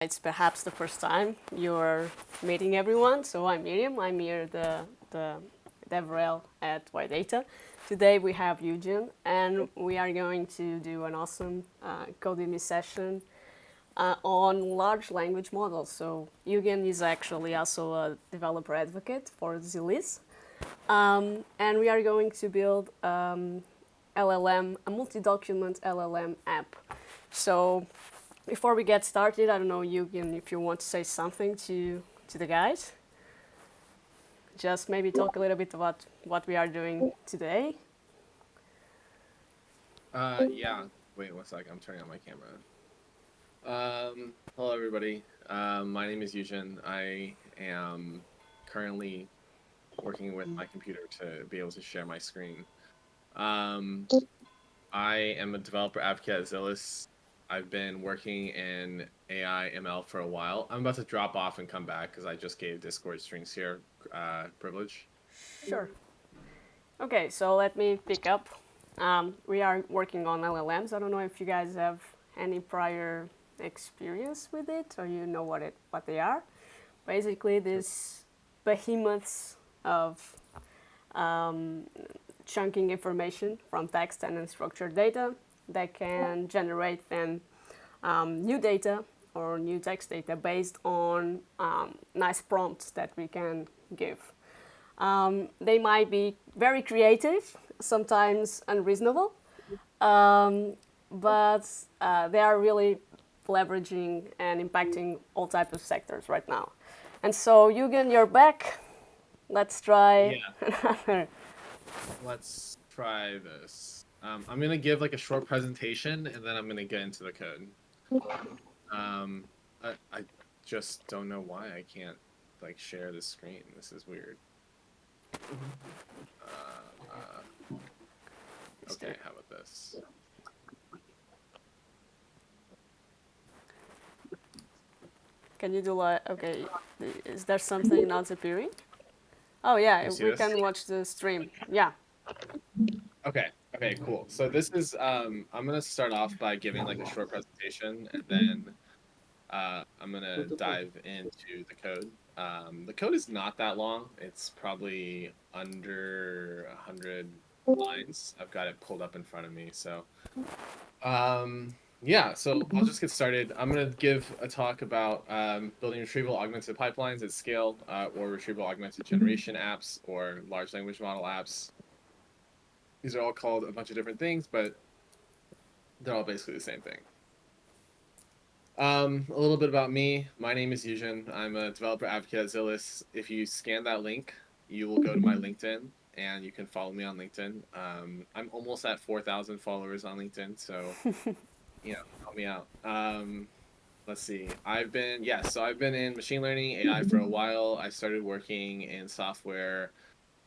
It's perhaps the first time you're meeting everyone. So I'm Miriam. I'm here the DevRel at Data. Today we have Eugen, and we are going to do an awesome Codemy session on large language models. So Eugen is actually also a developer advocate for Zilis. And we are going to build LLM, a multi-document LLM app. So before we get started, I don't know, Eugen, if you want to say something to the guys. Just maybe talk a little bit about what we are doing today. Yeah. Wait one sec. I'm turning on my camera. Hello everybody. My name is Eugen. I am currently working with my computer to be able to share my screen. Um, I am a developer advocate at Zilis. I've been working in AI ML for a while. I'm about to drop off and come back because I just gave Discord string share privilege. Sure. Okay, so let me pick up. We are working on LLMs. I don't know if you guys have any prior experience with it or you know what they are. Basically, these behemoths of chunking information from text and unstructured data that can generate then new data or new text data based on nice prompts that we can give. They might be very creative, sometimes unreasonable, but they are really leveraging and impacting all types of sectors right now. And so, Eugen, you're back. Let's try Yeah, another. let's try this. I'm gonna give like a short presentation and then I'm gonna get into the code. Um, I just don't know why I can't like share the screen. This is weird. Okay, how about this? Can you do like, okay, is there something not appearing? Oh, yeah, You see we this? can watch the stream. Yeah. Okay, okay, cool. So this is I'm gonna start off by giving like a short presentation and then I'm gonna dive into the code. The code is not that long. It's probably under 100 lines. I've got it pulled up in front of me. So yeah, so I'll just get started. I'm gonna give a talk about building retrieval augmented pipelines at scale, or retrieval augmented generation apps, or large language model apps. These are all called a bunch of different things, but they're all basically the same thing. A little bit about me. My name is Eugen. I'm a developer advocate at Zilis. If you scan that link, you will go to my LinkedIn and you can follow me on LinkedIn. I'm almost at 4,000 followers on LinkedIn, so help me out. Let's see. I've been in machine learning AI for a while. I started working in software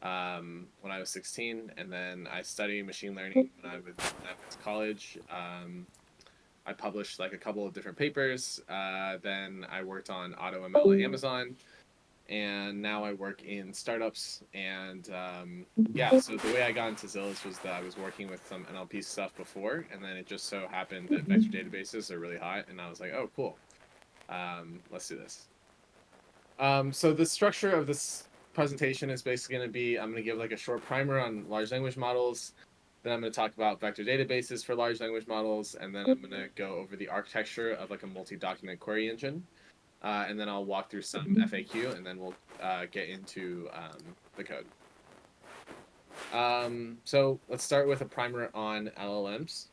when I was 16, and then I studied machine learning when I was at college. I published like a couple of different papers. Then I worked on Auto ML at Amazon, and now I work in startups. And yeah, so the way I got into Zilis was that I was working with some NLP stuff before, and then it just so happened that vector databases are really hot, and I was like, oh, cool. Let's do this. So the structure of this presentation is basically going to be I'm going to give like a short primer on large language models. Then I'm going to talk about vector databases for large language models, and then I'm going to go over the architecture of like a multi-document query engine. And then I'll walk through some FAQ, and then we'll get into the code. So let's start with a primer on LLMs.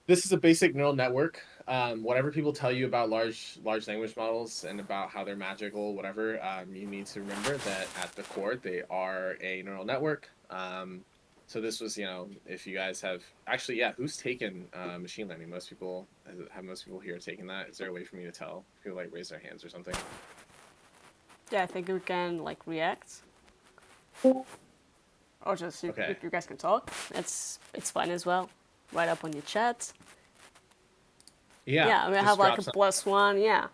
This is a basic neural network. Whatever people tell you about large language models and about how they're magical, whatever, you need to remember that at the core they are a neural network. So this was, if you guys have actually, yeah, who's taken machine learning? Most people have most people here taken that. Is there a way for me to tell? People like raise their hands or something. Yeah, I think we can like react. Or just Okay. if you guys can talk, it's fine as well. Right up on your chat. Yeah, Yeah, I mean, I just have like drop a some. +1. Yeah.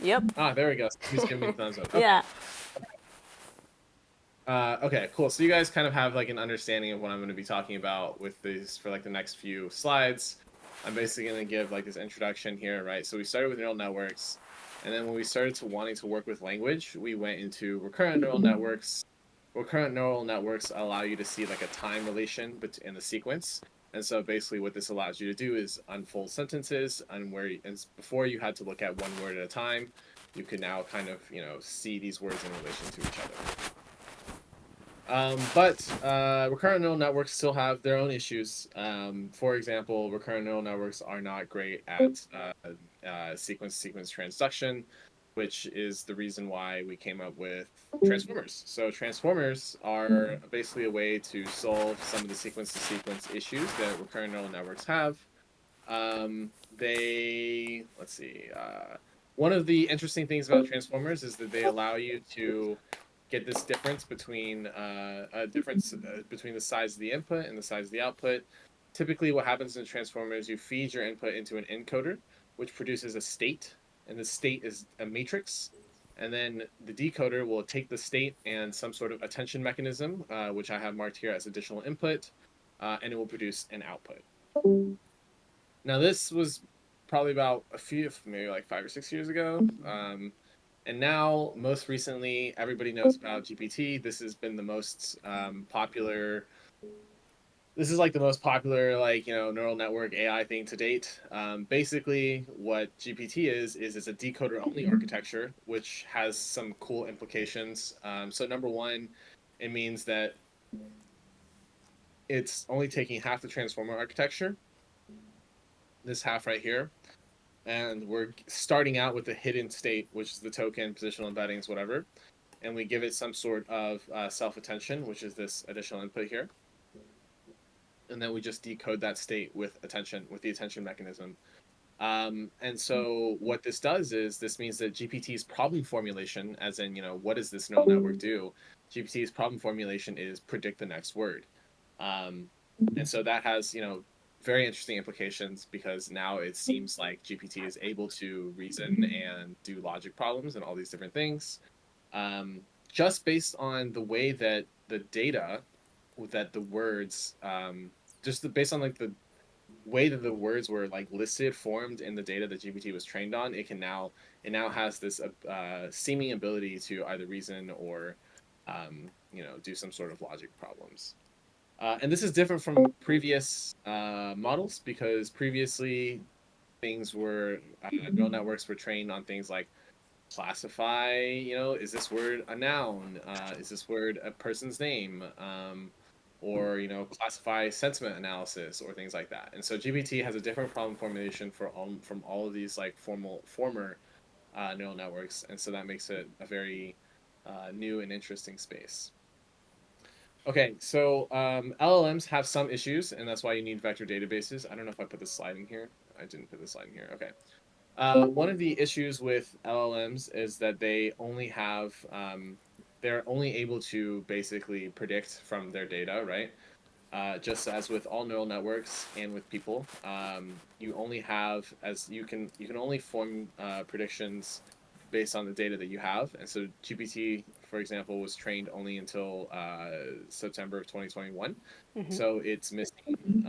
Yep. There we go. Somebody's giving me the thumbs up. Okay. Yeah. Okay, cool. So you guys kind of have like an understanding of what I'm going to be talking about with these for like the next few slides. I'm basically going to give like this introduction here, right? So we started with neural networks, and then when we started to wanting to work with language, we went into recurrent neural networks. Recurrent neural networks allow you to see like a time relation in the sequence. And so basically what this allows you to do is unfold sentences and and before you had to look at one word at a time, you can now kind of, see these words in relation to each other. But recurrent neural networks still have their own issues. For example, recurrent neural networks are not great at sequence-sequence transduction, which is the reason why we came up with transformers. So transformers are basically a way to solve some of the sequence-to-sequence issues that recurrent neural networks have. Let's see. One of the interesting things about transformers is that they allow you to get this difference between a difference between the size of the input and the size of the output. Typically, what happens in transformers, you feed your input into an encoder, which produces a state, and the state is a matrix. And then the decoder will take the state and some sort of attention mechanism, which I have marked here as additional input, and it will produce an output. Now, this was probably about maybe like 5 or 6 years ago. And now, most recently, everybody knows about GPT. This has been the most popular. This is like the most popular, like, neural network AI thing to date. Basically, what GPT is it's a decoder only architecture, which has some cool implications. So, number one, it means that it's only taking half the transformer architecture, this half right here, and we're starting out with a hidden state, which is the token, positional embeddings, whatever, and we give it some sort of self-attention, which is this additional input here, and then we just decode that state with attention, with the attention mechanism. And so what this does is this means that GPT's problem formulation, as in, what does this neural network do? GPT's problem formulation is predict the next word. Um, and so that has, very interesting implications because now it seems like GPT is able to reason and do logic problems and all these different things. Just based on the way that the data, that the words, based on like the way that the words were like listed, formed in the data that GPT was trained on, it now has this seeming ability to either reason or do some sort of logic problems. And this is different from previous models because previously neural networks were trained on things like classify, is this word a noun? Is this word a person's name? Or, classify sentiment analysis or things like that. And so GPT has a different problem formulation from all of these like former neural networks. And so that makes it a very new and interesting space. Okay, so LLMs have some issues, and that's why you need vector databases. I don't know if I put this slide in here. I didn't put this slide in here. Okay. One of the issues with LLMs is that they're only able to basically predict from their data, right? Just as with all neural networks and with people, you only have as you can only form predictions based on the data that you have. And so GPT, for example, was trained only until September of 2021. Mm-hmm. So it's missing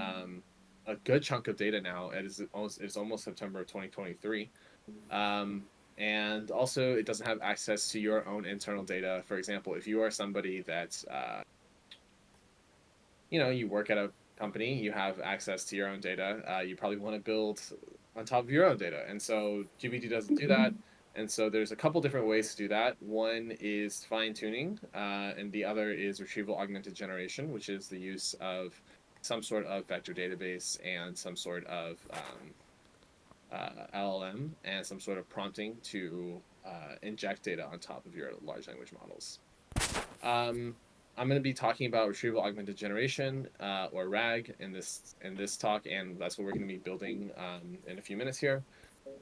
a good chunk of data now. It's almost September of 2023. Um, and also, it doesn't have access to your own internal data. For example, if you are somebody that's you work at a company, you have access to your own data. You probably want to build on top of your own data, and so GPT doesn't do that. And so there's a couple different ways to do that. One is fine tuning, and the other is retrieval augmented generation, which is the use of some sort of vector database and some sort of LLM and some sort of prompting to inject data on top of your large language models. Um, I'm going to be talking about retrieval augmented generation, or RAG, in this talk, and that's what we're going to be building in a few minutes here.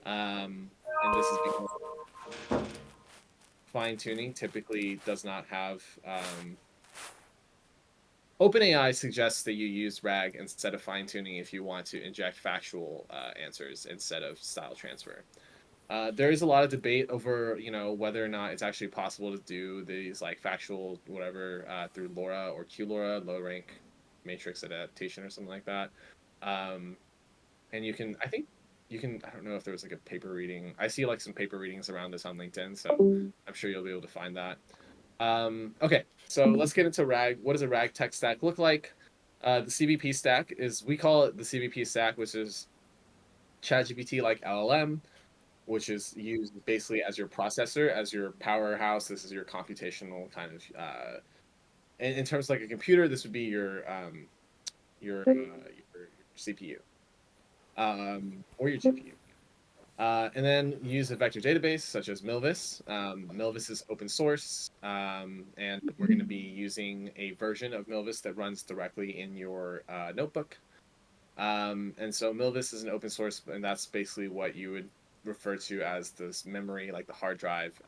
And this is because fine tuning typically does not have. OpenAI suggests that you use RAG instead of fine tuning if you want to inject factual answers instead of style transfer. There is a lot of debate over, whether or not it's actually possible to do these like factual whatever through LoRa or QLoRa, low rank matrix adaptation or something like that. Um, and you can, I think you can, I don't know if there was like a paper reading. I see like some paper readings around this on LinkedIn, so I'm sure you'll be able to find that. Okay, so let's get into RAG. What does a RAG tech stack look like? The CVP stack is, we call it the CVP stack, which is ChatGPT like LLM, which is used basically as your processor, as your powerhouse. This is your computational kind of, in terms of like a computer, this would be your CPU, or your GPU. And then use a vector database such as Milvus. Milvus is open source, and we're going to be using a version of Milvus that runs directly in your notebook. And so Milvus is an open source, and that's basically what you would refer to as this memory, like the hard drive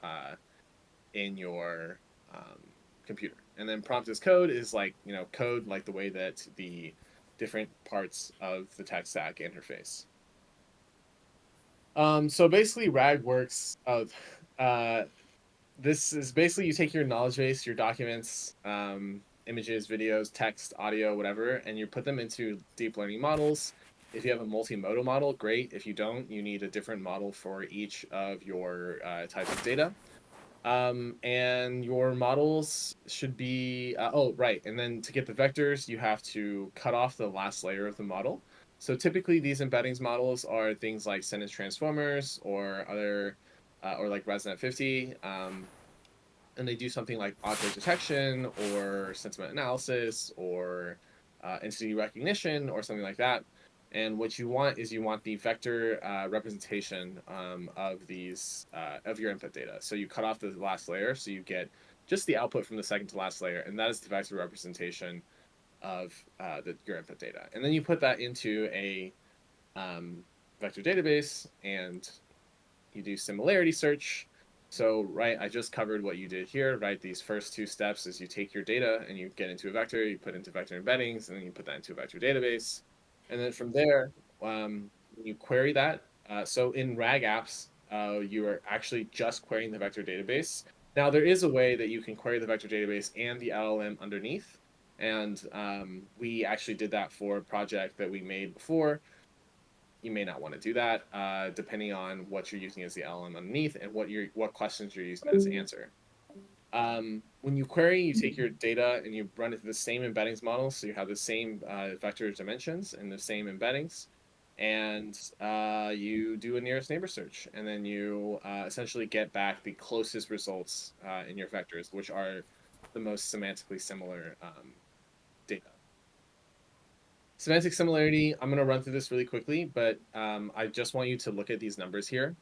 in your um, computer. And then prompt as code is like, code like the way that the different parts of the tech stack interface. So basically, RAG works. Uh, this is basically you take your knowledge base, your documents, images, videos, text, audio, whatever, and you put them into deep learning models. If you have a multimodal model, great. If you don't, you need a different model for each of your types of data. And your models should be, oh, right. And then to get the vectors, you have to cut off the last layer of the model. So typically these embeddings models are things like sentence transformers or other, or like ResNet 50. And they do something like object detection or sentiment analysis or entity recognition or something like that. And what you want is you want the vector representation of these of your input data. So you cut off the last layer, so you get just the output from the second to last layer, and that is the vector representation of your input data. And then you put that into a um, vector database, and you do similarity search. So, right, I just covered what you did here, right? These first two steps is you take your data and you get into a vector, you put into vector embeddings, and then you put that into a vector database. And then from there, you query that. So in RAG apps, you are actually just querying the vector database. Now, there is a way that you can query the vector database and the LLM underneath. And we actually did that for a project that we made before. You may not want to do that, depending on what you're using as the LLM underneath and what questions you're using as answer. When you query, you take your data and you run it through the same embeddings model, so you have the same vector dimensions and the same embeddings, and you do a nearest neighbor search, and then you essentially get back the closest results in your vectors, which are the most semantically similar data. Semantic similarity, I'm going to run through this really quickly, but I just want you to look at these numbers here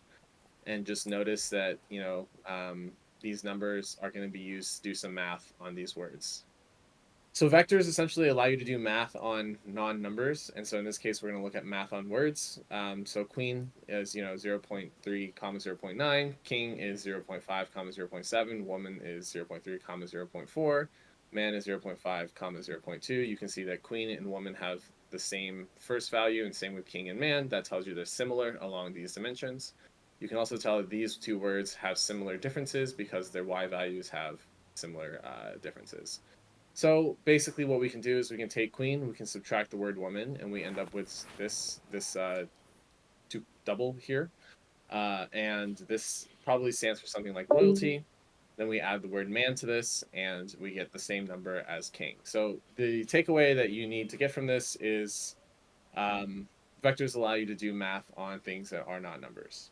and just notice that, these numbers are going to be used to do some math on these words. So vectors essentially allow you to do math on non-numbers. And so in this case, we're going to look at math on words. So queen is, 0.3 comma 0.9. King is 0.5 comma 0.7. Woman is 0.3 comma 0.4. Man is 0.5 comma 0.2. You can see that queen and woman have the same first value, and same with king and man. That tells you they're similar along these dimensions. You can also tell that these two words have similar differences because their y values have similar differences. So basically, what we can do is we can take queen, we can subtract the word woman, and we end up with this two double here, and this probably stands for something like loyalty. Then we add the word man to this, and we get the same number as king. So the takeaway that you need to get from this is um, vectors allow you to do math on things that are not numbers.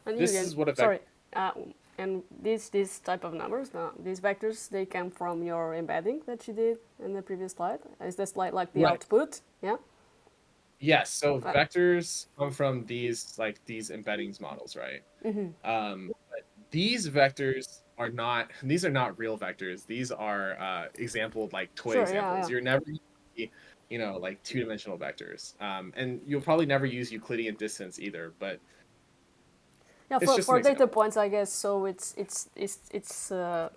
And you This can, is what a vector. sorry, uh, and these type of numbers, these vectors, they come from your embedding that you did in the previous slide. Is the slide like the Right. output? Yeah. Yes. So Uh, vectors come from these embeddings models, right? But these vectors are not, these are not real vectors. These are example like toy sure. Yeah. examples. Yeah. You're never gonna see, like two-dimensional vectors. And you'll probably never use Euclidean distance either, but Yeah, it's just an for data example. points, I guess. So it's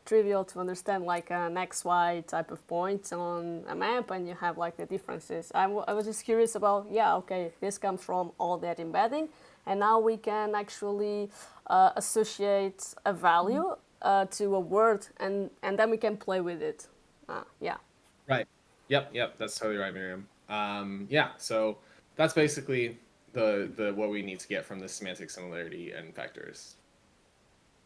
trivial to understand like an x y type of point on a map, and you have like the differences. I was just curious about, yeah, okay, this comes from all that embedding, and now we can actually associate a value to a word, and then we can play with it. Yeah. Right. Yep, that's totally right, Miriam. Yeah, so that's basically the what we need to get from the semantic similarity and vectors.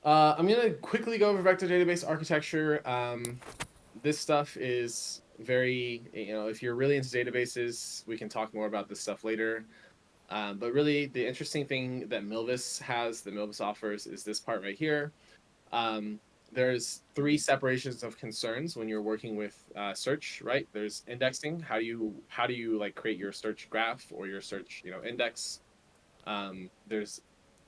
I'm gonna quickly go over vector database architecture. This stuff is very, if you're really into databases, we can talk more about this stuff later. But really, the interesting thing that Milvus offers, is this part right here. Um, there's three separations of concerns when you're working with search, right? There's indexing. How do you like create your search graph or your search, index? There's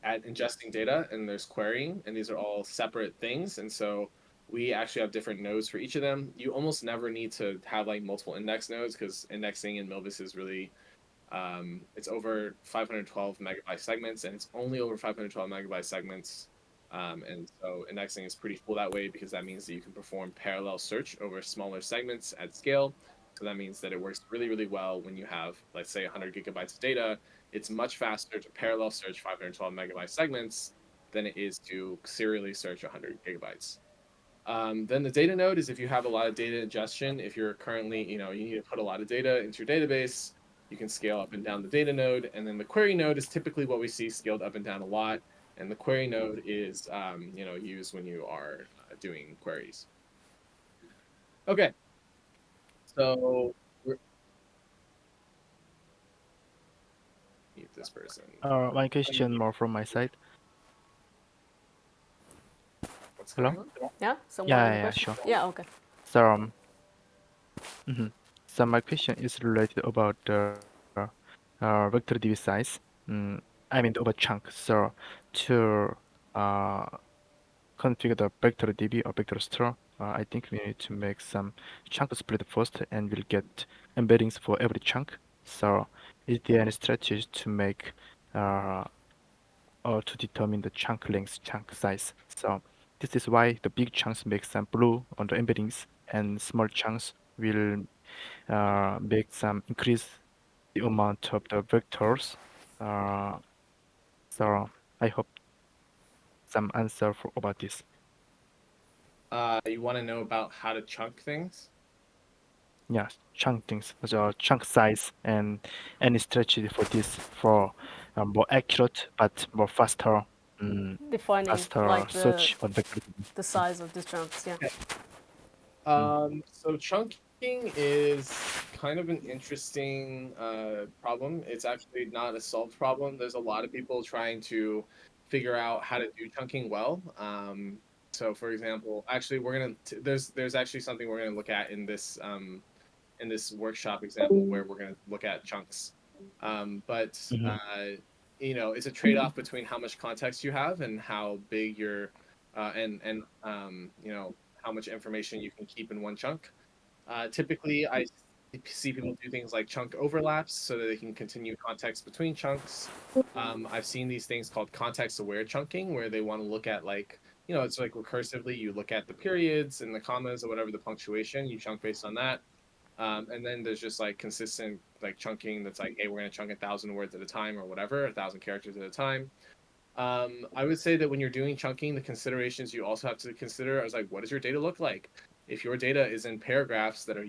at ingesting data, and there's querying, and these are all separate things. And so we actually have different nodes for each of them. You almost never need to have like multiple index nodes, because indexing in Milvus is really it's over 512 megabyte segments, and it's only over 512 megabyte segments. And so indexing is pretty cool that way, because that means that you can perform parallel search over smaller segments at scale. So that means that it works really, really well when you have, let's say, 100 gigabytes of data. It's much faster to parallel search 512 megabyte segments than it is to serially search 100 gigabytes. Then the data node is if you have a lot of data ingestion. If you're currently, you need to put a lot of data into your database, you can scale up and down the data node. And then the query node is typically what we see scaled up and down a lot. And the query node is, used when you are doing queries. Okay, so we're mute this person. One question more from my side. What's Hello? going on? Yeah, someone Yeah, have a yeah, yeah, question? sure. Yeah, okay. So, mhm. So my question is related about the vector DB size. I mean over chunk. So to uh, configure the vector DB or vector store, I think we need to make some chunk split first, and we'll get embeddings for every chunk. So is there any strategy to make or to determine the chunk length, chunk size? So this is why the big chunks make some blue on the embeddings, and small chunks will make some increase the amount of the vectors. Uh, so I hope some answer for about this. You want to know about how to chunk things? Yeah, chunk things, so chunk size, and any strategy for this for more accurate but more Defining faster like search on vector. the size of the chunks, yeah. Mm, So chunking is kind of an interesting problem. It's actually not a solved problem. There's a lot of people trying to figure out how to do chunking well. So for example, actually there's actually something we're gonna look at in this workshop example, where we're gonna look at chunks. But mhm, it's a trade-off between how much context you have and how big your and how much information you can keep in one chunk. Typically, I see people do things like chunk overlaps so that they can continue context between chunks. I've seen these things called context-aware chunking, where they want to look at like, it's like recursively, you look at the periods and the commas or whatever the punctuation, you chunk based on that. And then there's just like consistent like chunking that's like, hey, we're gonna chunk 1,000 words at a time or whatever, 1,000 characters at a time. I would say that when you're doing chunking, the considerations you also have to consider is like, what does your data look like? If your data is in paragraphs that are,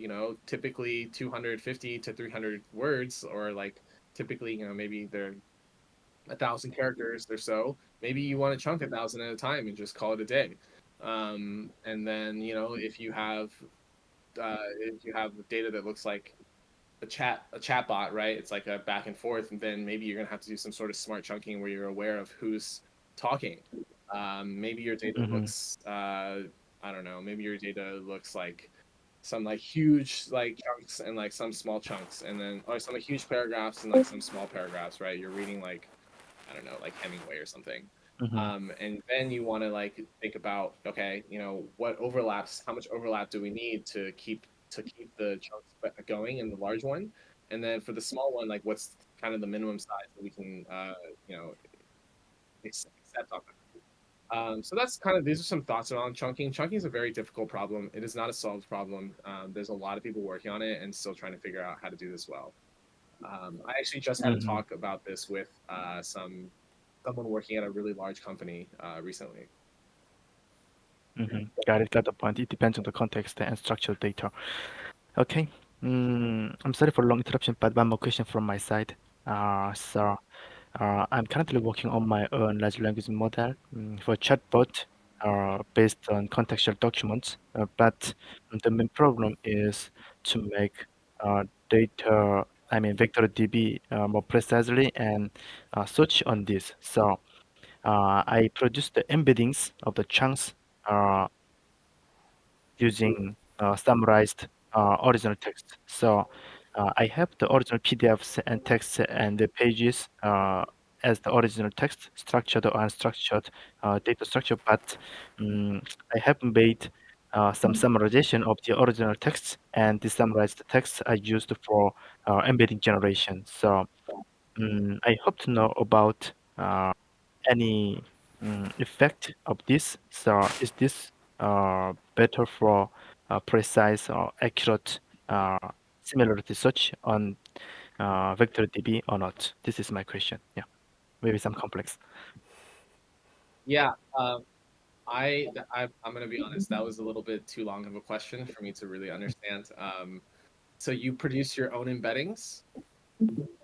typically 250 to 300 words, or like typically, maybe they're 1,000 characters or so, maybe you want to chunk 1,000 at a time and just call it a day. And then, if you have data that looks like a chat bot, right? It's like a back and forth, and then maybe you're gonna have to do some sort of smart chunking where you're aware of who's talking. Maybe your data mhm, looks I don't know, maybe your data looks like some like huge like chunks and like some small chunks, and then or some like huge paragraphs and like some small paragraphs, right? You're reading like, I don't know, like Hemingway or something. mhm, And then you want to like think about, okay, what overlaps, how much overlap do we need to keep the chunks going in the large one? And then for the small one, like what's kind of the minimum size that we can you know accept on that. So that's kind of, these are some thoughts around chunking. Chunking is a very difficult problem. It is not a solved problem. There's a lot of people working on it and still trying to figure out how to do this well. I actually just had a mhm, talk about this with someone working at a really large company recently. mhm. Got it. Got the point. It depends on the context and structured data. Okay. I'm sorry for long interruption, but one more question from my side. So, I'm currently working on my own large language model for chatbot based on contextual documents, but the main problem is to make data, I mean vector DB more precisely and search on this. So, I produce the embeddings of the chunks uh, using summarized original text. So I have the original PDFs and text and the pages as the original text, structured or unstructured data structure, but I have made some summarization of the original text, and the summarized text I used for embedding generation. So I hope to know about any effect of this. So is this better for precise or accurate uh, similarity search on vector DB or not? This is my question. Yeah, maybe some complex. Yeah, I'm gonna be honest. That was a little bit too long of a question for me to really understand. So you produce your own embeddings,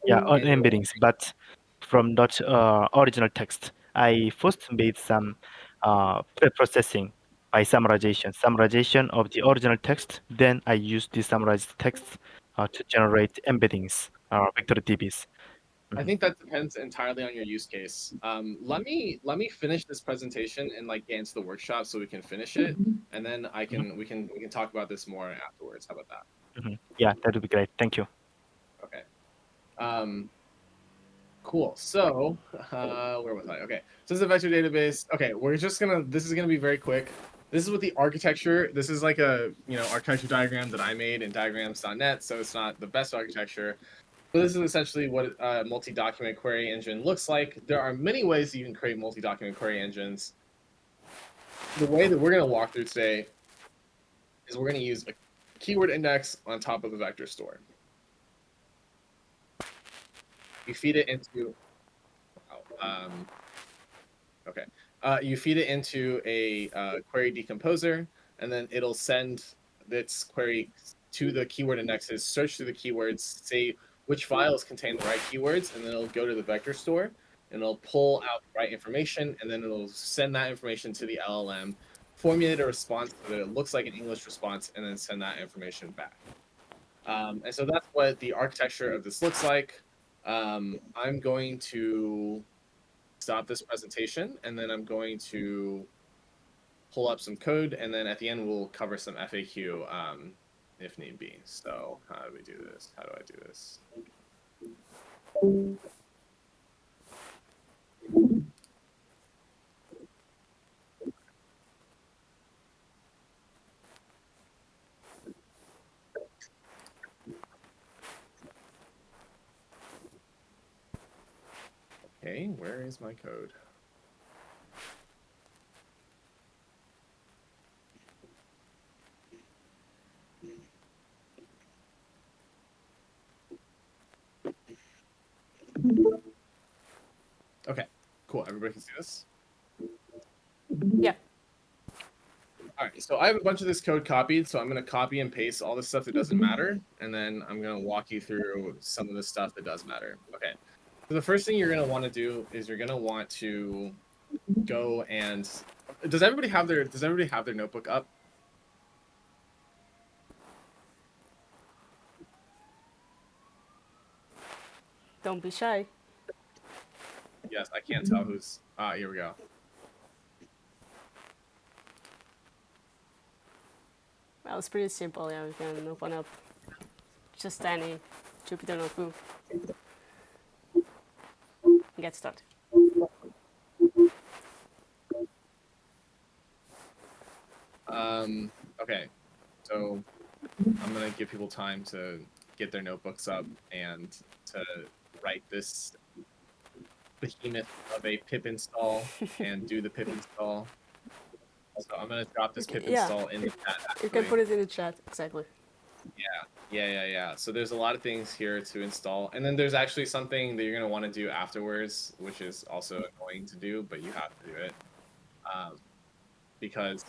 Yeah, on and you're embeddings, but from not original text. I first made some pre-processing by summarization of the original text. Then I use the summarized text to generate embeddings, vector DBs. I Mhm. think that depends entirely on your use case. Let me finish this presentation and like get into the workshop so we can finish it, and then I Mhm. can we can talk about this more afterwards. How about that? Mhm. Yeah, that would be great. Thank you. Okay. Um, cool. So, where was I? Okay. So this is a vector database. Okay, we're just gonna. This is gonna be very quick. This is what the architecture. This is like a architecture diagram that I made in diagrams.net. So it's not the best architecture. But this is essentially what a multi-document query engine looks like. There are many ways that you can create multi-document query engines. The way that we're going to walk through today is we're going to use a keyword index on top of a vector store. You feed it into okay. You feed it into a query decomposer, and then it'll send its query to the keyword indexes, search through the keywords, say which files contain the right keywords, and then it'll go to the vector store and it'll pull out the right information, and then it'll send that information to the LLM, formulate a response so that it looks like an English response, and then send that information back. And so that's what the architecture of this looks like. I'm going to stop this presentation, and then I'm going to pull up some code, and then at the end we'll cover some FAQ if need be. So how do we do this? How do I do this? Okay, where is my code? Okay, cool. Everybody can see this? Yeah. All right, so I have a bunch of this code copied, so I'm going to copy and paste all the stuff that doesn't matter, and then I'm going to walk you through some of the stuff that does matter. Okay, so the first thing you're going to want to do is you're going to want to go and does everybody have their notebook up? Don't be shy. Yes, I can't tell who's here we go. Well, it's pretty simple. Yeah, we can open up just any Jupyter notebook and get started. Okay, so I'm gonna give people time to get their notebooks up and to write this behemoth of a pip install and do the pip install. So I'm gonna drop this Okay, pip yeah, install in the chat you can actually. put it in the chat. Exactly. Yeah. So there's a lot of things here to install, and then there's actually something that you're gonna want to do afterwards, which is also annoying to do, but you have to do it um, because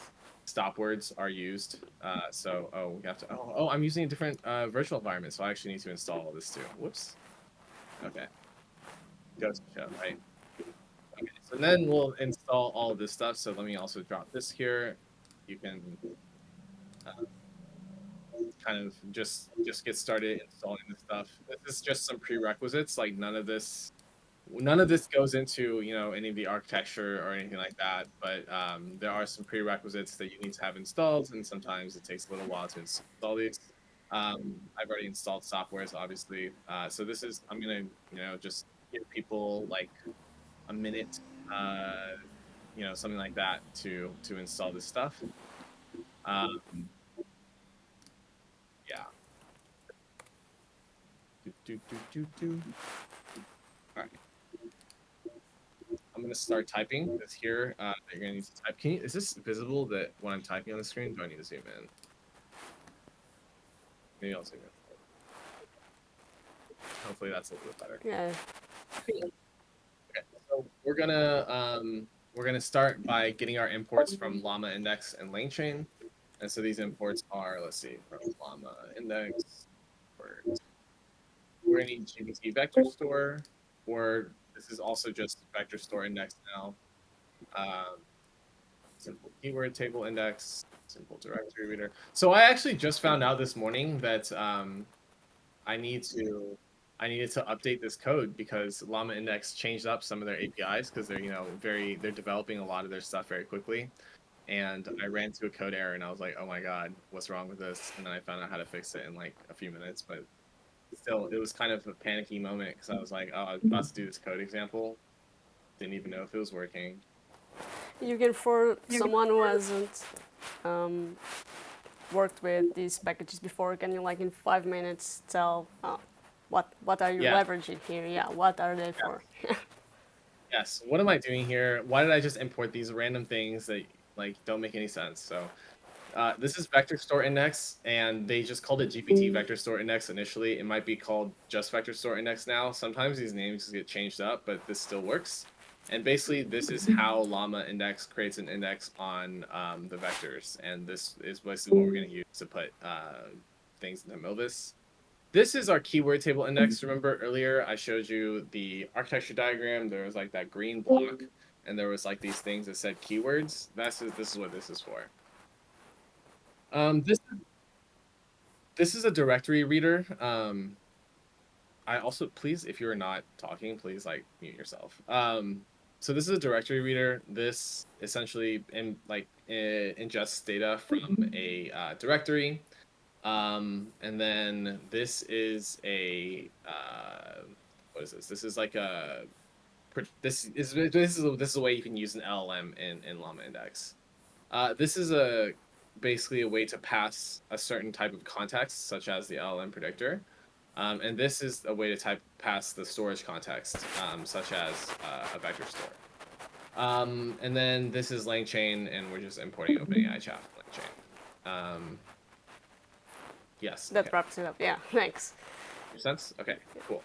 stop words are used. So, we have to, I'm using a different virtual environment, so I actually need to install all this too. Whoops. Okay. Goes to show, right? Okay, so then we'll install all of this stuff. So let me also drop this here. You can kind of just get started installing this stuff. This is just some prerequisites. Like none of this goes into any of the architecture or anything like that. But there are some prerequisites that you need to have installed, and sometimes it takes a little while to install these. I've already installed softwares, obviously. So I'm gonna just give people like a minute, something like that to install this stuff. Um, yeah. Do, do, do, do, do. All right. I'm gonna start typing this here. You're gonna need to type. Is this visible that when I'm typing on the screen? Do I need to zoom in? Maybe I'll zoom in. Hopefully that's a little bit better. Yeah. Okay, so we're gonna start by getting our imports from Llama Index and LangChain. And so these imports are, let's see, from Llama Index. We're gonna need GPT vector store, or this is also just vector store index now. Um, simple keyword table index, simple directory reader. So I actually just found out this morning that I need to I needed to update this code because Llama Index changed up some of their APIs because they're developing a lot of their stuff very quickly. And I ran into a code error and I was like, oh my God, what's wrong with this? And then I found out how to fix it in like a few minutes. But still, it was kind of a panicky moment because I was like, oh, I was about to do this code example. Didn't even know if it was working. You can, for someone who hasn't um, worked with these packages before, can you like in 5 minutes tell what are you Yeah. leveraging here? Yeah, what are they for? Yes. What am I doing here? Why did I just import these random things that like don't make any sense? So this is vector store index, and they just called it GPT vector store index initially. It might be called just vector store index now. Sometimes these names get changed up, but this still works. And basically, this is how Llama Index creates an index on the vectors, and this is basically what we're going to use to put things into Milvus. This is our keyword table index. Remember earlier I showed you the architecture diagram. There was like that green block, and there was like these things that said keywords. This is what this is for. This is a directory reader. I also, please, if you're not talking, please like mute yourself. So this is a directory reader. This essentially ingests data from a directory. And then this is a what is this? This is like a this is a way you can use an LLM in Llama Index. This is basically a way to pass a certain type of context, such as the LLM predictor. And this is a way to pass the storage context, such as a vector store. And then this is LangChain, and we're just importing OpenAI chat from LangChain. Yes. That Okay. wraps it up. Yeah, thanks. Makes sense? Okay, cool.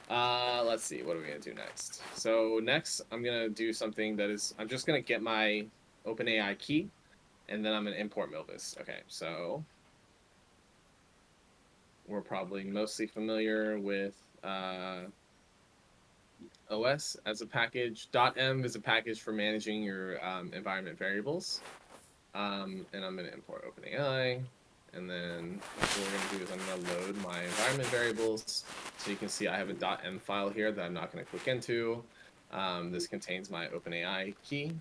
Let's see. What are we gonna do next? So next, I'm gonna do something I'm just gonna get my OpenAI key, and then I'm gonna import Milvus. Okay, so we're probably mostly familiar with OS as a package. .m is a package for managing your environment variables. And I'm going to import OpenAI. And then what we're going to do is I'm going to load my environment variables. So you can see I have a .m file here that I'm not going to click into. This contains my OpenAI key.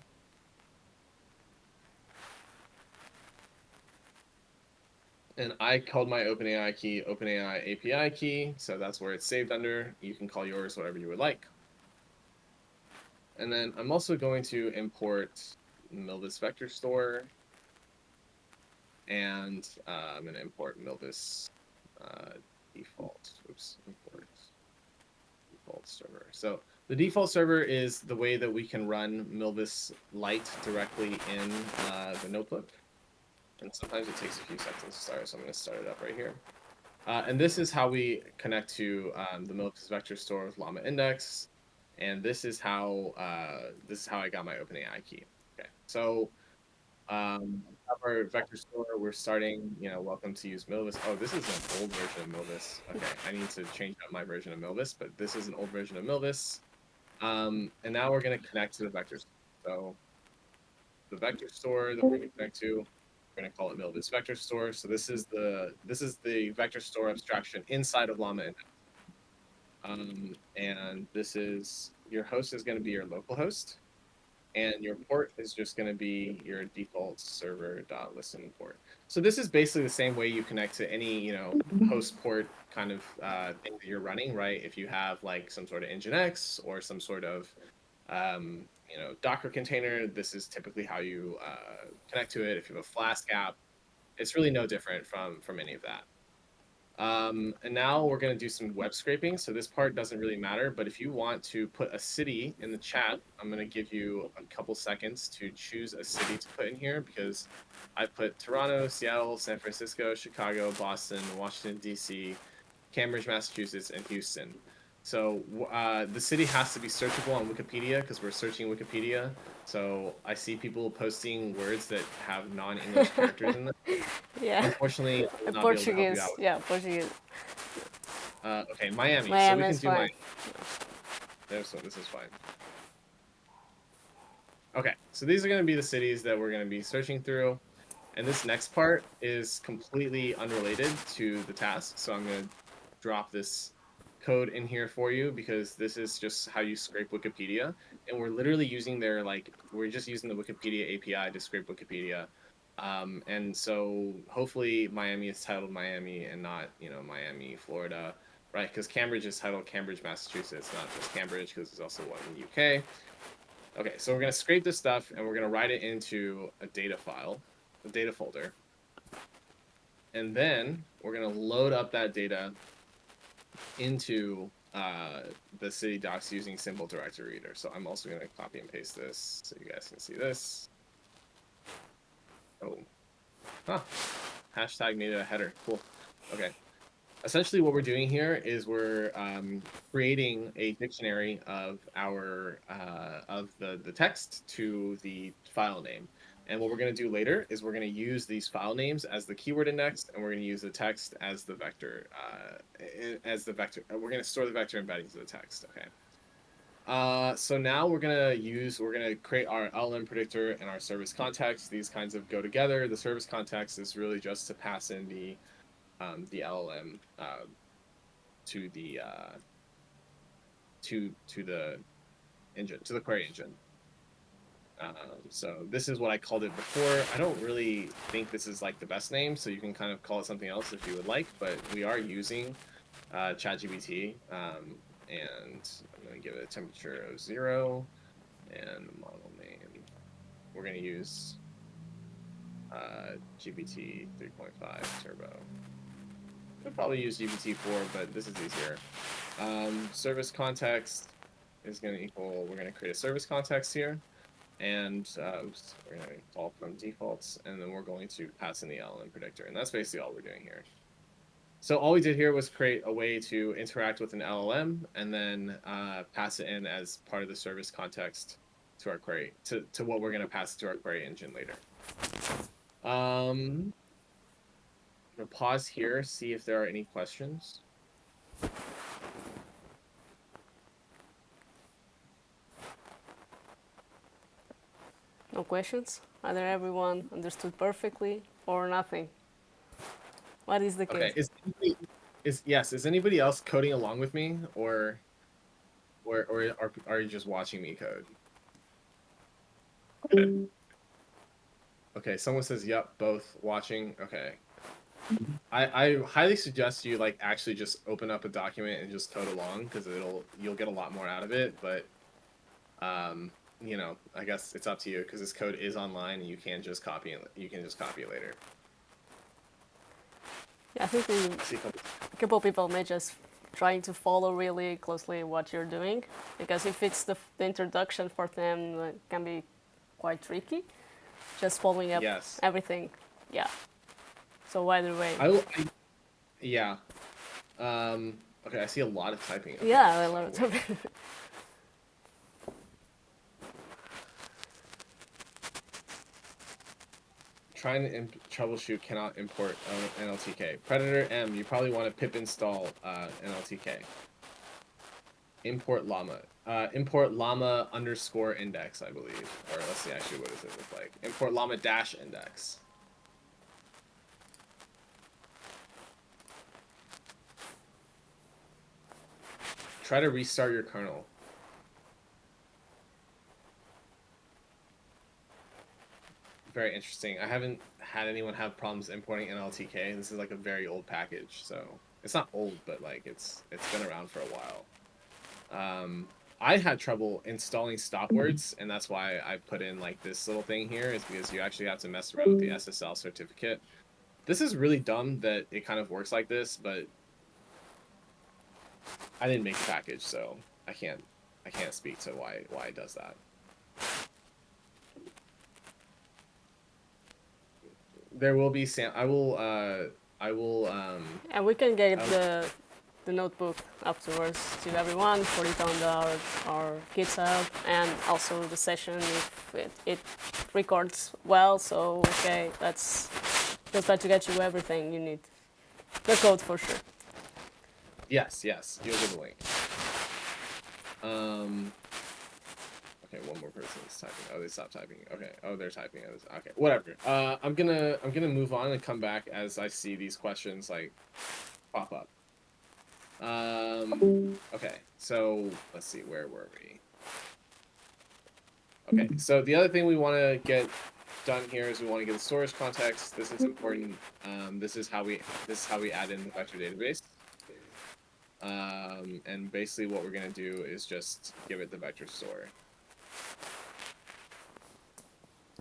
And I called my OpenAI key OpenAI API key. So that's where it's saved under. You can call yours whatever you would like. And then I'm also going to import Milvus Vector Store. And I'm going to import Milvus default. Oops, import default server. So the default server is the way that we can run Milvus Lite directly in the notebook. And sometimes it takes a few seconds to start, so I'm going to start it up right here. And this is how we connect to the Milvus vector store with Llama Index. And this is how I got my OpenAI key. Okay, so Have our vector store. We're starting, welcome to use Milvus. Oh, this is an old version of Milvus. Okay, I need to change up my version of Milvus, but this is an old version of Milvus. And now we're going to connect to the vector store. So the vector store that we're going to connect to, we're going to call it Milvus vector store. So this is the vector store abstraction inside of Llama. And this is your host is going to be your local host, and your port is just going to be your default server.listen port. So this is basically the same way you connect to any, host port kind of thing that you're running, right? If you have like some sort of Nginx or some sort of Docker container, this is typically how you connect to it. If you have a Flask app, it's really no different from any of that. And now we're going to do some web scraping. So this part doesn't really matter, but if you want to put a city in the chat, I'm going to give you a couple seconds to choose a city to put in here, because I put Toronto, Seattle, San Francisco, Chicago, Boston, Washington, D.C., Cambridge, Massachusetts, and Houston. So the city has to be searchable on Wikipedia because we're searching Wikipedia. So I see people posting words that have non-English characters in them. Yeah. Unfortunately, I will not be able to help you Portuguese. out with Yeah, Portuguese. okay, Miami. So we Miami can is do Miami. fine. So this is fine. Okay, so these are going to be the cities that we're going to be searching through. And this next part is completely unrelated to the task. So I'm going to drop this code in here for you, because this is just how you scrape Wikipedia. And we're literally using we're just using the Wikipedia API to scrape Wikipedia. And so hopefully Miami is titled Miami and not, Miami, Florida, right? Because Cambridge is titled Cambridge, Massachusetts, not just Cambridge, because there's also one in the UK. Okay, so we're going to scrape this stuff and we're going to write it into a data file, a data folder. And then we're going to load up that data into the city docs using simple directory reader. So I'm also going to copy and paste this so you guys can see this. Oh, hashtag made it a header. Cool. Okay. Essentially what we're doing here is we're creating a dictionary of our of the text to the file name. And what we're going to do later is we're going to use these file names as the keyword index, and we're going to use the text as the vector. We're going to store the vector embeddings of the text. Okay. So now we're gonna create our LLM predictor and our service context. These kinds of go together. The service context is really just to pass in the LLM to the to the engine, to the query engine. So this is what I called it before. I don't really think this is like the best name, so you can kind of call it something else if you would like, but we are using ChatGPT, and I'm going to give it a temperature of 0 and model name. We're going to use GPT 3.5 Turbo. Could probably use GPT-4, but this is easier. Service context is going to equal, we're going to create a service context here, and we're going to call from defaults, and then we're going to pass in the LLM predictor, and that's basically all we're doing here. So all we did here was create a way to interact with an LLM, and then pass it in as part of the service context to our query, to what we're going to pass to our query engine later. I'm going to pause here, see if there are any questions. No questions? Either everyone understood perfectly or nothing. What is the case? Okay, is anybody else coding along with me, or are you just watching me code? Okay, someone says, yep, both watching. Okay. I highly suggest you like actually just open up a document and just code along, because you'll get a lot more out of it. But I guess it's up to you, because this code is online and you can just copy it later. Yeah, I think a couple people may just trying to follow really closely what you're doing, because if it's the introduction for them, it can be quite tricky. Just following up Yes. everything. Yeah. So either way. Yeah. Okay, I see a lot of typing. Okay, yeah, I love it. try and troubleshoot cannot import NLTK. Predator M, you probably want to pip install NLTK. Import llama. Import llama underscore index, I believe. Or let's see, actually, what does it look like? Import llama dash index. Try to restart your kernel. Very interesting. I haven't had anyone have problems importing NLTK. This is like a very old package, so it's not old, but like it's been around for a while. I had trouble installing stop words, and that's why I put in like this little thing here, is because you actually have to mess around with the SSL certificate. This is really dumb that it kind of works like this, but I didn't make the package, so I can't speak to why it does that. There will be I will And we can get the notebook afterwards to everyone, put it on our GitHub, and also the session if it records well. So okay, let's try to get you everything you need. The code for sure. Yes, you'll get the link. Okay, one more person is typing. Oh, they stopped typing. Okay. Oh, they're typing. Okay, whatever. I'm gonna move on and come back as I see these questions like pop up. Okay, so let's see, where were we? Okay, so the other thing we want to get done here is we want to get the storage context. This is important. This is how we add in the vector database. And basically what we're gonna do is just give it the vector store.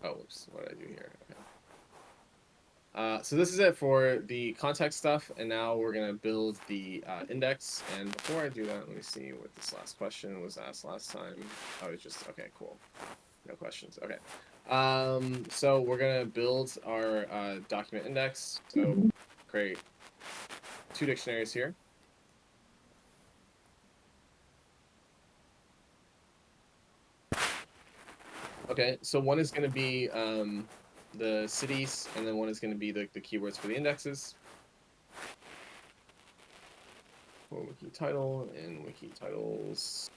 Oh, whoops, what did I do here? Okay. So this is it for the context stuff, and now we're gonna build the index. And before I do that, let me see what this last question was asked last time. Oh, it's just okay, cool. No questions. Okay. So we're gonna build our document index. So create 2 dictionaries here. Okay, so one is going to be the cities, and then one is going to be the keywords for the indexes. For wiki title and wiki titles.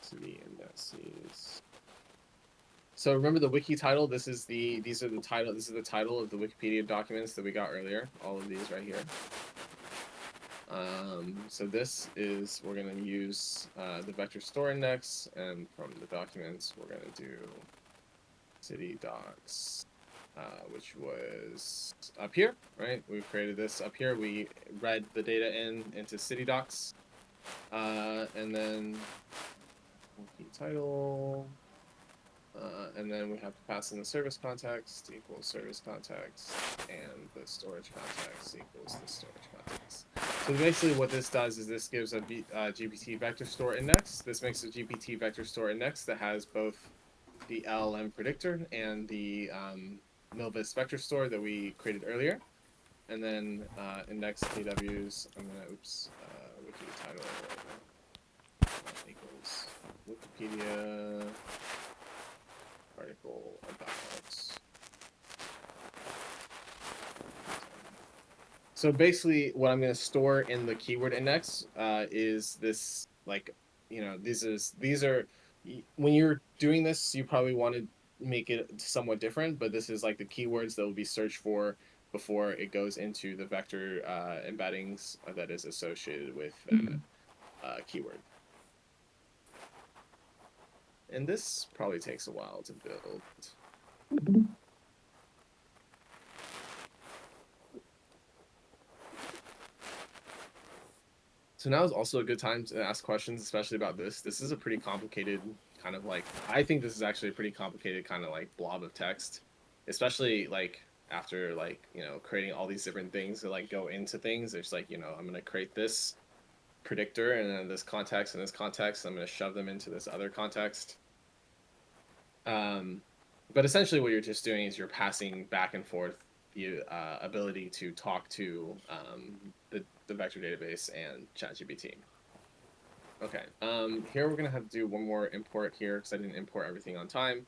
City indexes. So remember the wiki title. This is the title. This is the title of the Wikipedia documents that we got earlier. All of these right here. So this is, we're going to use the vector store index, and from the documents we're going to do city docs, which was up here, right? We created this up here. We read the data into city docs, and then wiki title, and then we have to pass in the service context equals service context, and the storage context equals the storage context. So basically what this does is this gives a GPT vector store index. This makes a GPT vector store index that has both the LLM predictor and the Milvus vector store that we created earlier. And then index KWs, I'm gonna, wiki title equals Wikipedia article about. So basically what I'm going to store in the keyword index is this, like, these are, when you're doing this, you probably want to make it somewhat different, but this is like the keywords that will be searched for before it goes into the vector embeddings that is associated with that keyword. And this probably takes a while to build. So now is also a good time to ask questions, especially about this. This is a pretty complicated kind of like, I think this is actually a pretty complicated kind of like blob of text, especially like after like, creating all these different things that like go into things. There's like, I'm going to create this predictor and then this context and this context. I'm going to shove them into this other context. But essentially what you're just doing is you're passing back and forth the ability to talk to the vector database and ChatGPT. Okay, here we're gonna have to do one more import here because I didn't import everything on time.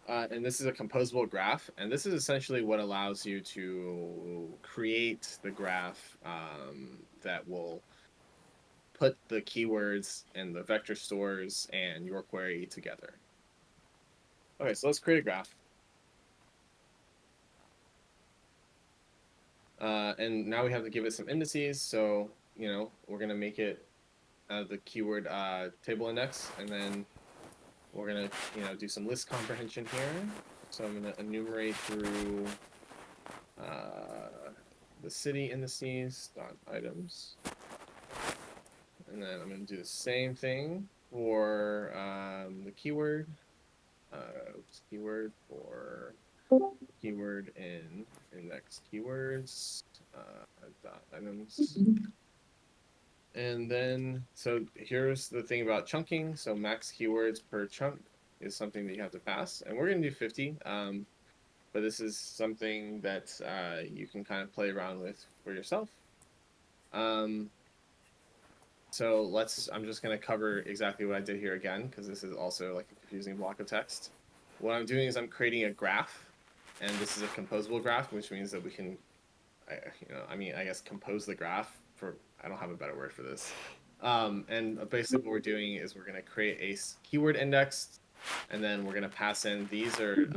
And this is a composable graph, and this is essentially what allows you to create the graph that will put the keywords and the vector stores and your query together. Okay, so let's create a graph. And now we have to give it some indices. So, we're going to make it the keyword table index, and then we're going to, do some list comprehension here. So I'm going to enumerate through the city indices dot items. And then I'm going to do the same thing for the keyword. Keyword for keyword in index keywords dot items. And then, so here's the thing about chunking. So max keywords per chunk is something that you have to pass. And we're going to do 50. But this is something that you can kind of play around with for yourself. So I'm just going to cover exactly what I did here again, because this is also like a confusing block of text. What I'm doing is I'm creating a graph, and this is a composable graph, which means that we can, I guess compose the graph for, I don't have a better word for this. And basically what we're doing is we're going to create a keyword index, and then we're going to pass in, these are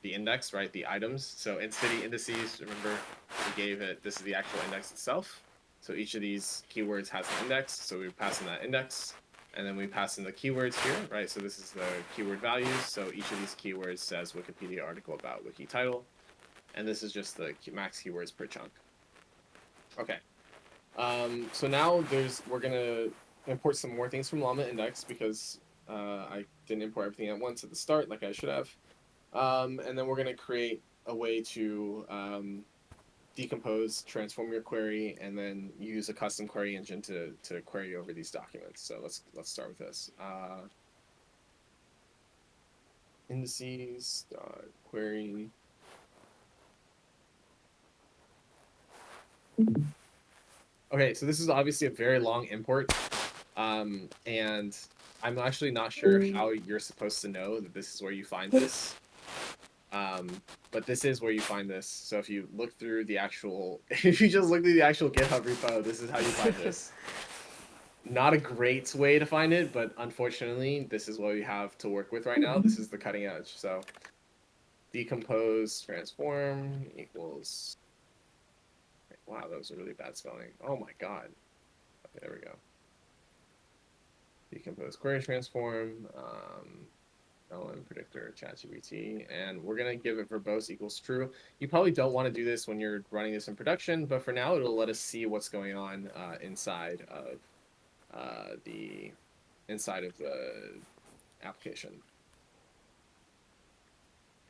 the index, right? The items. So in city indices, remember we gave it, this is the actual index itself. So each of these keywords has an index. So we pass in that index, and then we pass in the keywords here, right? So this is the keyword values. So each of these keywords says Wikipedia article about wiki title. And this is just the max keywords per chunk. Okay. So now we're gonna import some more things from Llama Index, because I didn't import everything at once at the start like I should have. And then we're gonna create a way to decompose, transform your query, and then use a custom query engine to query over these documents. So let's start with this. Indices query. Okay, so this is obviously a very long import. And I'm actually not sure how you're supposed to know that this is where you find this. But this is where you find this. So if you look through the actual, if you just look through the actual GitHub repo, this is how you find this. Not a great way to find it, but unfortunately, this is what we have to work with right now. This is the cutting edge. So decompose transform equals, wow, that was a really bad spelling. Oh my God. Okay, there we go. Decompose query transform, LLM predictor, ChatGPT, and we're gonna give it verbose equals true. You probably don't want to do this when you're running this in production, but for now it'll let us see what's going on inside of the application.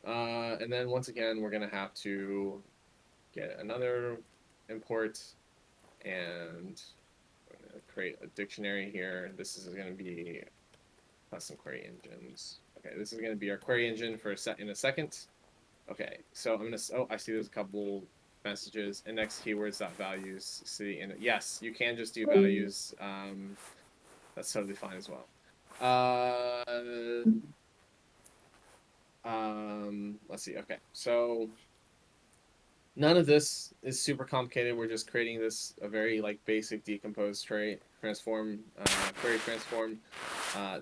And then once again, we're gonna have to get another import, and we're gonna create a dictionary here. This is gonna be custom query engines. Okay, this is going to be our query engine for in a second. Okay, so I'm going to, oh, I see there's a couple messages. Index keywords dot values. See, and yes, you can just do values. That's totally fine as well. Let's see. Okay, so none of this is super complicated. We're just creating a very like basic decompose transform, query transform.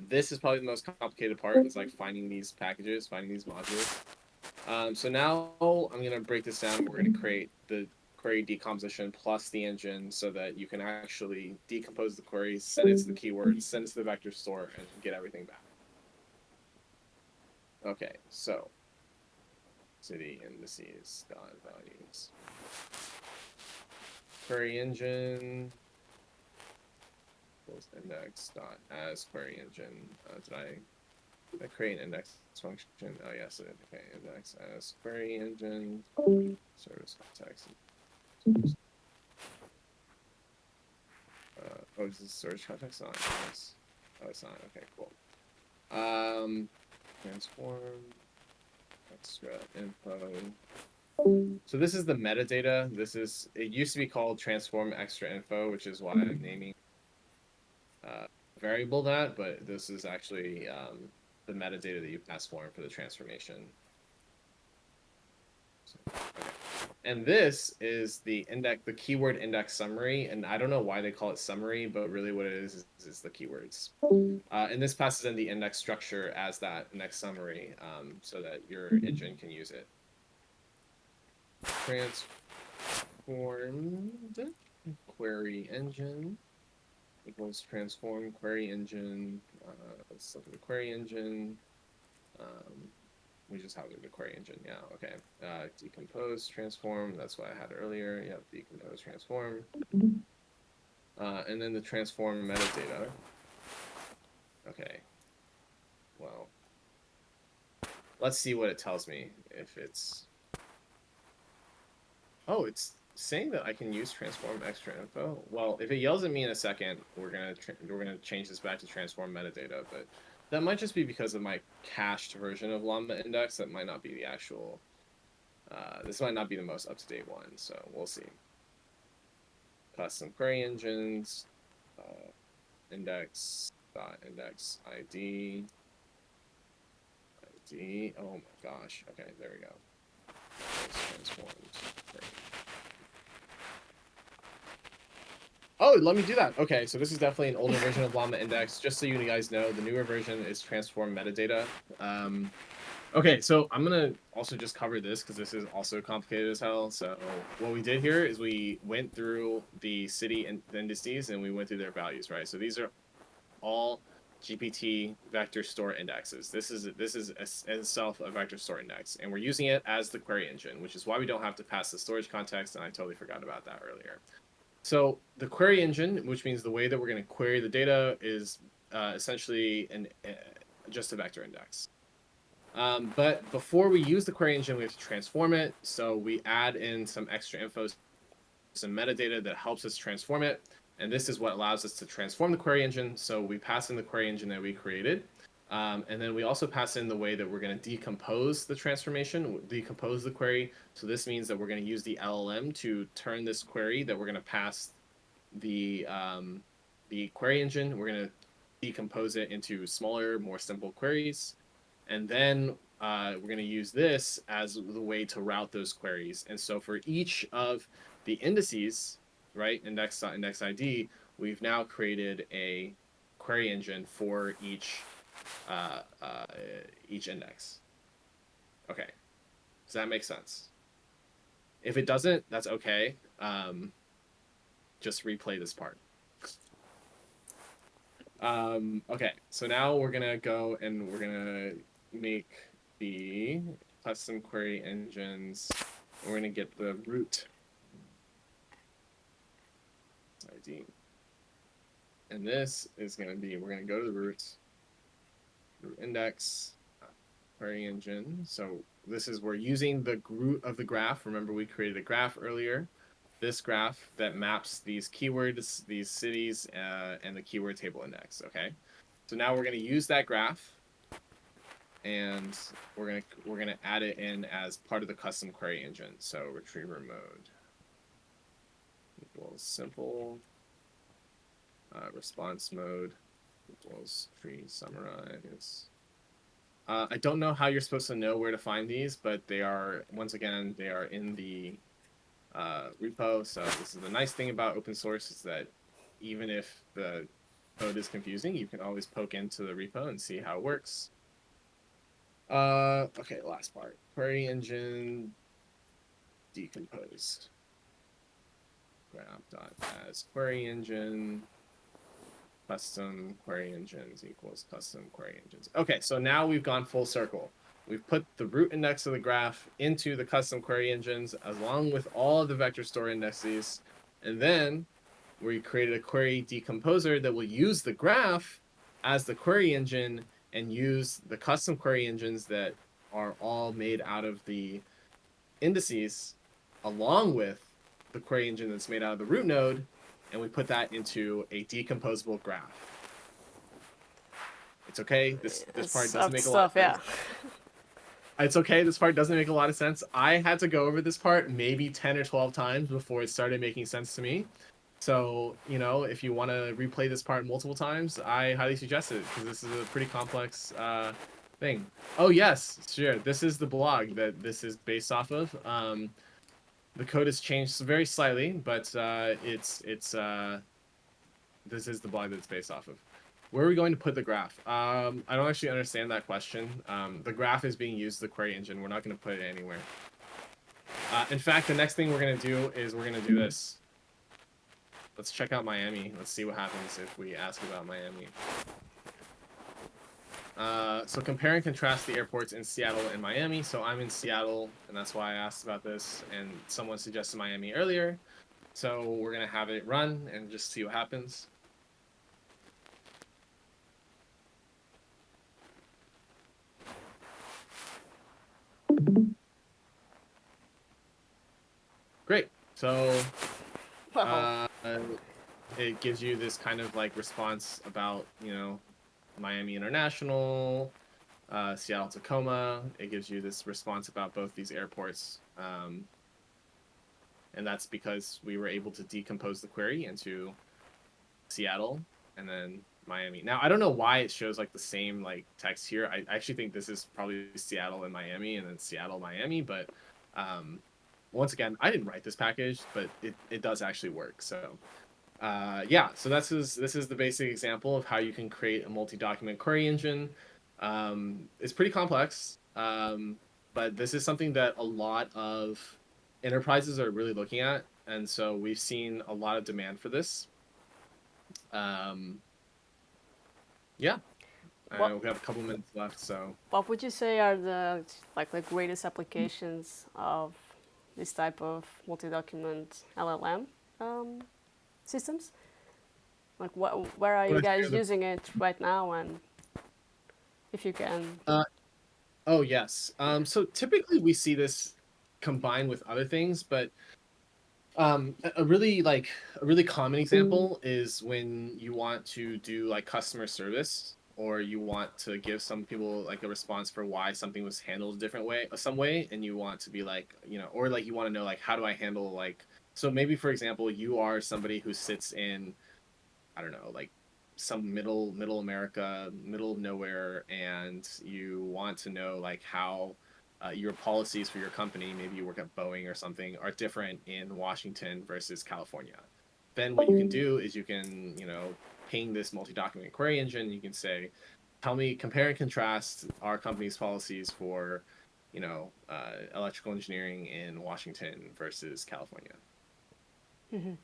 This is probably the most complicated part. It's like finding these packages, finding these modules. So now I'm going to break this down. We're going to create the query decomposition plus the engine so that you can actually decompose the query, send it to the keywords, send it to the vector store, and get everything back. Okay, so city indices dot values. Query engine equals index dot as query engine. Did I create an index function? Oh yes, okay, index as query engine service context. Oh, is this storage context on? Yes. Oh, it's not. Okay, cool. Transform extra info. So this is the metadata. It used to be called transform extra info, which is why I'm naming variable that, but this is actually the metadata that you pass for the transformation. So, okay. And this is the keyword index summary. And I don't know why they call it summary, but really what it is the keywords. And this passes in the index structure as that index summary, so that your engine can use it. Transformed query engine equals transform query engine. Let's look at the query engine. We just have the query engine. Yeah, okay. Decompose, transform. That's what I had earlier. Yep, decompose, transform. And then the transform metadata. Okay. Well, let's see what it tells me. If it's, oh, it's saying that I can use transform extra info. Well, if it yells at me in a second, we're gonna change this back to transform metadata. But that might just be because of my cached version of Llama index. That might not be the actual. This might not be the most up-to-date one, so we'll see. Custom query engines, index ID. Oh my gosh. Okay, there we go. Transformed. Oh, let me do that. Okay, so this is definitely an older version of Llama Index. Just so you guys know, the newer version is transform metadata. Okay, so I'm gonna also just cover this because this is also complicated as hell. So what we did here is we went through the city and the indices and we went through their values, right? So these are all GPT vector store indexes. This is itself a vector store index, and we're using it as the query engine, which is why we don't have to pass the storage context. And I totally forgot about that earlier. So the query engine, which means the way that we're going to query the data, is essentially just a vector index. But before we use the query engine, we have to transform it. So we add in some extra info, some metadata that helps us transform it. And this is what allows us to transform the query engine. So we pass in the query engine that we created. And then we also pass in the way that we're going to decompose the transformation, decompose the query. So this means that we're going to use the LLM to turn this query that we're going to pass the query engine. We're going to decompose it into smaller, more simple queries. And then we're going to use this as the way to route those queries. And so for each of the indices, right, index ID, we've now created a query engine for each index. Okay, does that make sense? If it doesn't, that's okay. Just replay this part. Okay, so now we're gonna go and we're gonna make the custom query engines. We're gonna get the root ID. And this is gonna be, we're gonna go to the root index, query engine. So this is, we're using the root of the graph. Remember we created a graph earlier. This graph that maps these keywords, these cities, and the keyword table index, okay? So now we're gonna use that graph and we're gonna add it in as part of the custom query engine. So retriever mode equals simple, response mode equals tree summarize. I don't know how you're supposed to know where to find these, but they are, once again, they are in the repo. So this is the nice thing about open source, is that even if the code is confusing, you can always poke into the repo and see how it works. Okay, last part. Query engine decompose. Graph.as query engine. Custom query engines equals custom query engines. Okay, so now we've gone full circle. We've put the root index of the graph into the custom query engines along with all of the vector store indexes. And then we created a query decomposer that will use the graph as the query engine and use the custom query engines that are all made out of the indices along with the query engine that's made out of the root node, and we put that into a decomposable graph. It's okay. This part doesn't make a lot of sense. Yeah. It's okay. This part doesn't make a lot of sense. I had to go over this part maybe 10 or 12 times before it started making sense to me. So, if you want to replay this part multiple times, I highly suggest it because this is a pretty complex thing. Oh, yes, sure. This is the blog that this is based off of. The code has changed very slightly, but this is the blog that it's based off of. Where are we going to put the graph? I don't actually understand that question. The graph is being used the query engine. We're not going to put it anywhere. In fact, the next thing we're going to do is we're going to do this. Let's check out Miami. Let's see what happens if we ask about Miami. So compare and contrast the airports in Seattle and Miami. So I'm in Seattle, and that's why I asked about this. And someone suggested Miami earlier. So we're going to have it run and just see what happens. Great. So Wow. it gives you this kind of like response about, Miami International, Seattle Tacoma. It gives you this response about both these airports. And that's because we were able to decompose the query into Seattle and then Miami. Now, I don't know why it shows like the same like text here. I actually think this is probably Seattle and Miami and then Seattle, Miami. But once again, I didn't write this package, but it does actually work. So yeah, so this is the basic example of how you can create a multi-document query engine. It's pretty complex, but this is something that a lot of enterprises are really looking at, and so we've seen a lot of demand for this. Yeah, What we have a couple minutes left, so what would you say are the greatest applications of this type of multi-document LLM systems? Like, where are you guys using it right now, and if you can? uh, oh yes. So typically we see this combined with other things, but a really common example is when you want to do like customer service or you want to give some people like a response for why something was handled a different way, some way, and you want to be like, or like you want to know like how do I handle like so maybe for example, you are somebody who sits in I don't know, like some middle America, middle of nowhere, and you want to know like how your policies for your company, maybe you work at Boeing or something, are different in Washington versus California. Then what you can do is you can, ping this multi-document query engine. You can say, tell me, compare and contrast our company's policies for, electrical engineering in Washington versus California. Okay,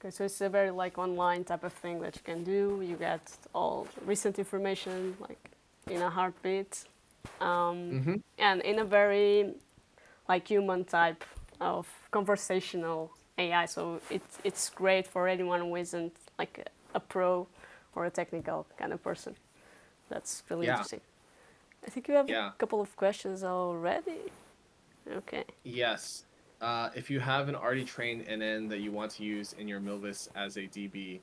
so it's a very like online type of thing that you can do. You get all recent information like in a heartbeat, Mm-hmm. and in a very like human type of conversational AI. So it's great for anyone who isn't like a pro or a technical kind of person. That's really Yeah. interesting. I think you have a Yeah. couple of questions already. Okay. Yes. If you have an already trained NN that you want to use in your Milvus as a DB,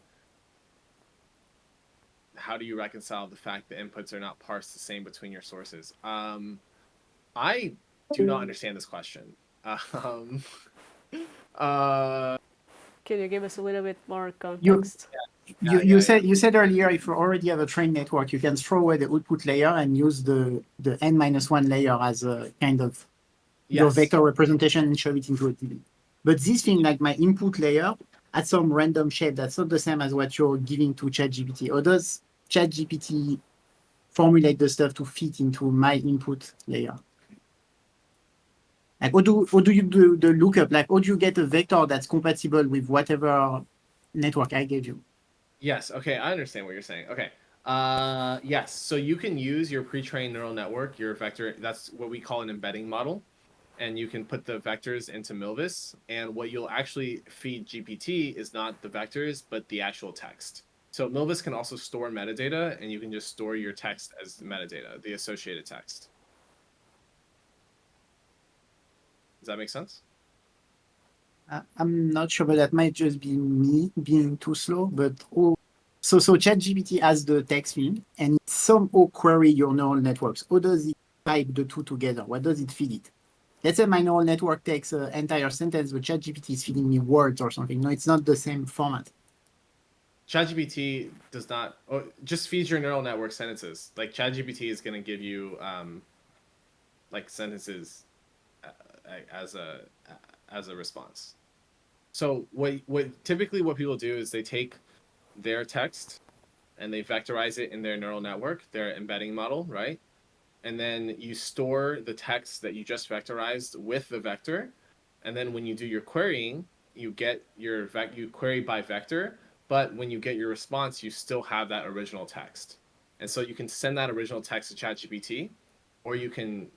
how do you reconcile the fact that inputs are not parsed the same between your sources? I do not understand this question. Um, uh, Can you give us a little bit more You context? you yeah, you yeah, yeah. said you said earlier if you already have a trained network, you can throw away the output layer and use the n-1 layer as a kind of your Yes. vector representation and show it into a DB. But this thing, like my input layer, at some random shape, that's not the same as what you're giving to ChatGPT. Or does ChatGPT formulate the stuff to fit into my input layer? Like, how do you do the lookup? Like, how do you get a vector that's compatible with whatever network I gave you? Yes. Okay, I understand what you're saying. Okay. Yes. So you can use your pre-trained neural network, your vector. That's what we call an embedding model. And you can put the vectors into Milvus. And what you'll actually feed GPT is not the vectors, but the actual text. So Milvus can also store metadata, and you can just store your text as metadata, the associated text. Does that make sense? I'm not sure, but that might just be me being too slow. But so ChatGPT has the text field and it somehow query your neural networks. How does it type the two together? What does it feed it? let's say my neural network takes an entire sentence, but ChatGPT is feeding me words or something. No, it's not the same format. ChatGPT does not, or just feeds your neural network sentences. Like ChatGPT is going to give you like sentences as a response. So what typically what people do is they take their text and they vectorize it in their neural network, their embedding model, right? And then you store the text that you just vectorized with the vector, and then when you do your querying, you get your you query by vector, but when you get your response, you still have that original text. And so you can send that original text to ChatGPT, or you can,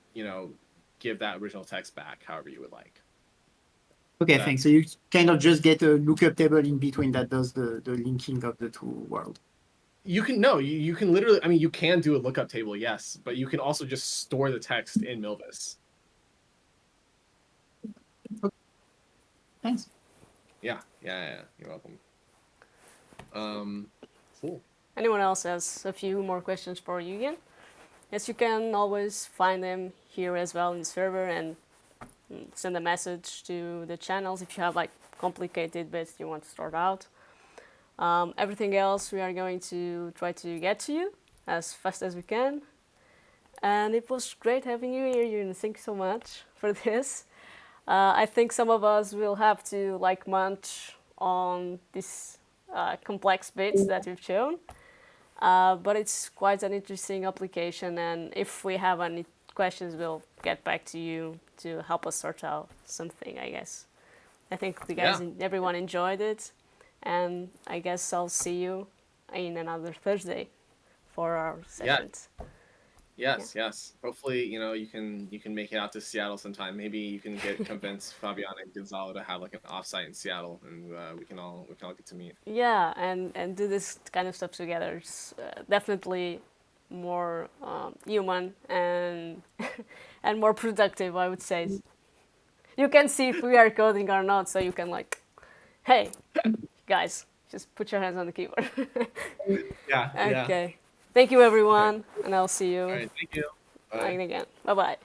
give that original text back however you would like. Okay, thanks. So you kind of just get a lookup table in between that does the linking of the two worlds. You can no, you can literally, I mean, you can do a lookup table, yes, but you can also just store the text in Milvus. Thanks. Yeah. You're welcome. Cool. Anyone else has a few more questions for Eugen? Yes, you can always find them here as well in the server and send a message to the channels if you have like complicated bits you want to start out. Everything else we are going to try to get to you as fast as we can. And it was great having you here, Eugen. Thank you so much for this. I think some of us will have to like munch on these complex bits that we've shown. But it's quite an interesting application, and if we have any questions, we'll get back to you to help us sort out something, I guess. I think the guys, everyone enjoyed it, and I guess I'll see you in another Thursday for our sessions. Yes. Hopefully, you can make it out to Seattle sometime. Maybe you can convince Fabiana and Gonzalo to have like an offsite in Seattle, and we can all get to meet. Yeah, and do this kind of stuff together. It's definitely more human and and more productive, I would say. You can see if we are coding or not, so you can like, hey, guys, just put your hands on the keyboard. Yeah. Okay. Thank you, everyone, and I'll see All you right. Thank you. Bye. again. Bye bye.